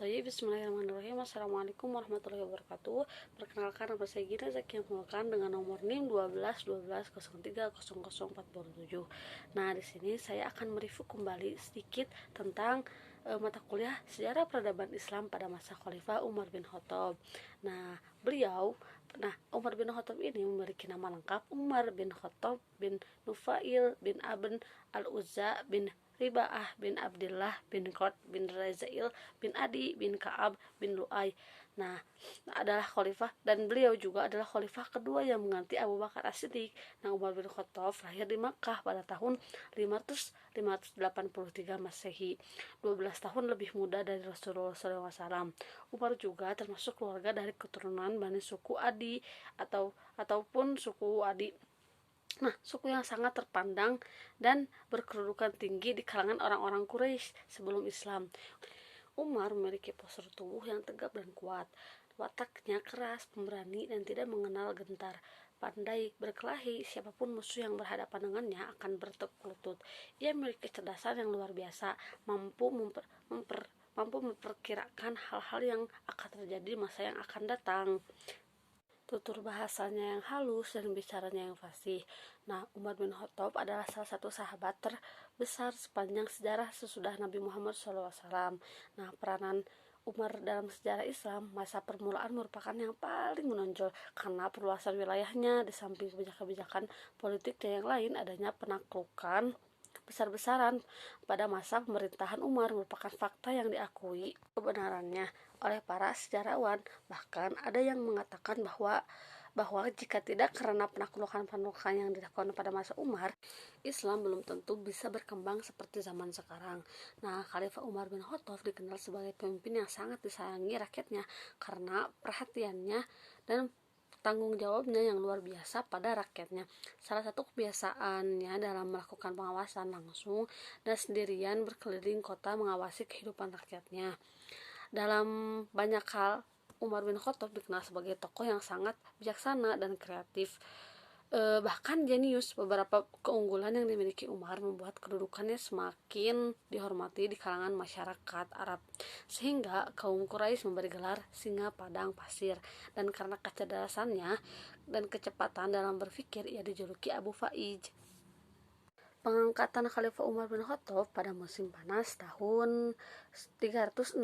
Toyib, bismillahirrahmanirrahim. Assalamualaikum warahmatullahi wabarakatuh. Perkenalkan, nama saya Gina Zakia Mulkan dengan nomor NIM 12 Nah, di sini saya akan mereview kembali sedikit tentang mata kuliah Sejarah Peradaban Islam pada masa Khalifah Umar bin Khattab. Umar bin Khattab ini memiliki nama lengkap Umar bin Khattab bin Nufail bin Aben al-Uzza bin Ribaah bin Abdullah bin Qurt bin Razail bin Adi bin Ka'ab bin Lu'ay. Nah, adalah khalifah, dan beliau juga adalah khalifah kedua yang mengganti Abu Bakar As-Siddiq. Nah, Umar bin Khattab lahir di Makkah pada tahun 583 Masehi, 12 tahun lebih muda dari Rasulullah SAW. Umar juga termasuk keluarga dari keturunan Bani suku Adi ataupun suku Adi. Nah, suku yang sangat terpandang dan berkedudukan tinggi di kalangan orang-orang Quraisy sebelum Islam. Umar memiliki postur tubuh yang tegap dan kuat. Wataknya keras, pemberani, dan tidak mengenal gentar. Pandai berkelahi, siapapun musuh yang berhadapan dengannya akan bertekuk lutut. Ia memiliki kecerdasan yang luar biasa, mampu memperkirakan hal-hal yang akan terjadi di masa yang akan datang. Tutur bahasanya yang halus dan bicaranya yang fasih. Nah, Umar bin Khattab adalah salah satu sahabat terbesar sepanjang sejarah sesudah Nabi Muhammad SAW. Nah, peranan Umar dalam sejarah Islam masa permulaan merupakan yang paling menonjol karena perluasan wilayahnya. Di samping kebijakan-kebijakan politik dan yang lain, adanya penaklukan besar-besaran pada masa pemerintahan Umar merupakan fakta yang diakui kebenarannya oleh para sejarawan. Bahkan ada yang mengatakan bahwa jika tidak karena penaklukan-penaklukan yang dilakukan pada masa Umar, Islam belum tentu bisa berkembang seperti zaman sekarang. Nah, Khalifah Umar bin Khattab dikenal sebagai pemimpin yang sangat disayangi rakyatnya karena perhatiannya dan tanggung jawabnya yang luar biasa pada rakyatnya. Salah satu kebiasaannya dalam melakukan pengawasan langsung dan sendirian berkeliling kota mengawasi kehidupan rakyatnya. Dalam banyak hal, Umar bin Khattab dikenal sebagai tokoh yang sangat bijaksana dan kreatif. Bahkan jenius. Beberapa keunggulan yang dimiliki Umar membuat kedudukannya semakin dihormati di kalangan masyarakat Arab, sehingga kaum Quraisy memberi gelar singa padang pasir, dan karena kecerdasannya dan kecepatan dalam berpikir ia dijuluki Abu Faiz. Pengangkatan Khalifah Umar bin Khattab pada musim panas tahun 364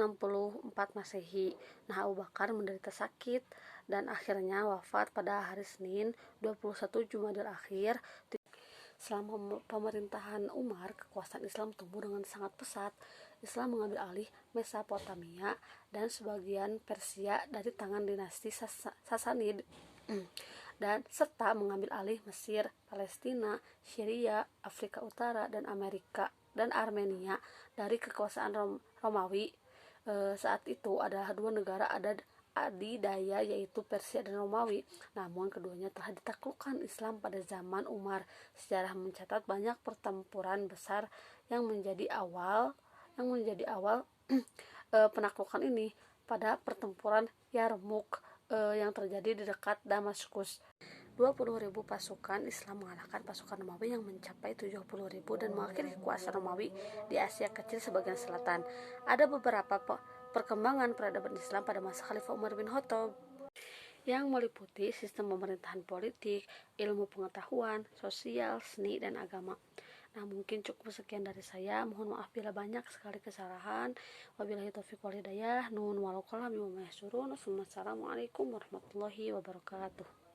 Masehi. Nah, Abu Bakar menderita sakit dan akhirnya wafat pada hari Senin 21 Jumadil Akhir. Selama pemerintahan Umar, kekuasaan Islam tumbuh dengan sangat pesat. Islam mengambil alih Mesopotamia dan sebagian Persia dari tangan dinasti Sasanid, dan serta mengambil alih Mesir, Palestina, Syria, Afrika Utara, dan Armenia dari kekuasaan Romawi. Saat itu adalah dua negara adidaya, yaitu Persia dan Romawi. Namun keduanya telah ditaklukkan Islam pada zaman Umar. Sejarah mencatat banyak pertempuran besar yang menjadi awal penaklukan ini. Pada pertempuran Yarmuk yang terjadi di dekat Damaskus, 20.000 pasukan Islam mengalahkan pasukan Romawi yang mencapai 70.000 dan mengakhiri kekuasaan Romawi di Asia Kecil sebagian selatan. Ada beberapa perkembangan peradaban Islam pada masa Khalifah Umar bin Khattab yang meliputi sistem pemerintahan politik, ilmu pengetahuan, sosial, seni, dan agama. Nah, mungkin cukup sekian dari saya. Mohon maaf bila banyak sekali kesalahan. Wabillahi taufiq wal hidayah. Nun walau qalam bima yahsurun. Wassalamualaikum warahmatullahi wabarakatuh.